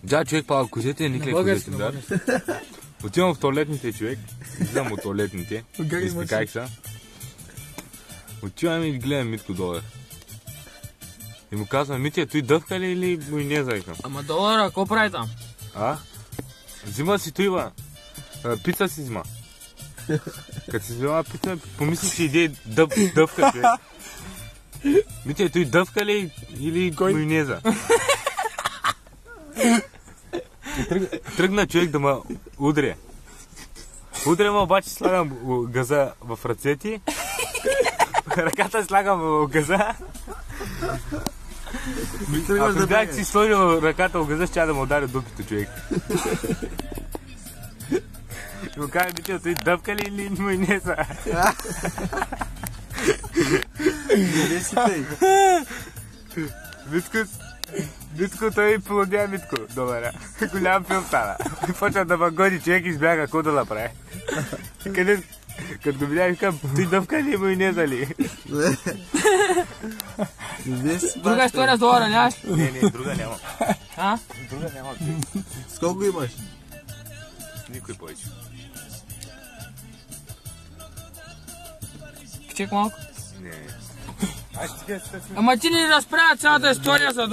Да, човек пава козете, никле козете, да. Отивам в туалетните, човек. Излизам от туалетните. Изпикайх се. Отивам и гледам Митко долар. И му казвам, Митя, той дъвка ли или му и не заекам? Ама долара, какво прави там? А? Взима си той, ба. Пица си взима. Като си взима пица, помисли, че иде дъвка, човек. Митя, той дъвка ли или майонеза? Тръгна човек да ме удря. Удря ме, обаче слагам газа в ръцете. Ръката слагам в газа. Ако бях си сложил ръката в газа, ще да му ударя дупито, човек. И му казва, Митя, той дъвка ли или майонеза? Не си тъй. Митко, той полудя Митко, добре. Голям филм стана. Почва да ме гони, човек избяга, какво да направи. Като го видя, викам, той дъвка ли майонеза ли? Друга история с долара, нямаш? Не, друга няма. А? Друга няма. С колко имаш? Никой повече. Чек малко. Не. Ама ти ни разправя цялата история за долара.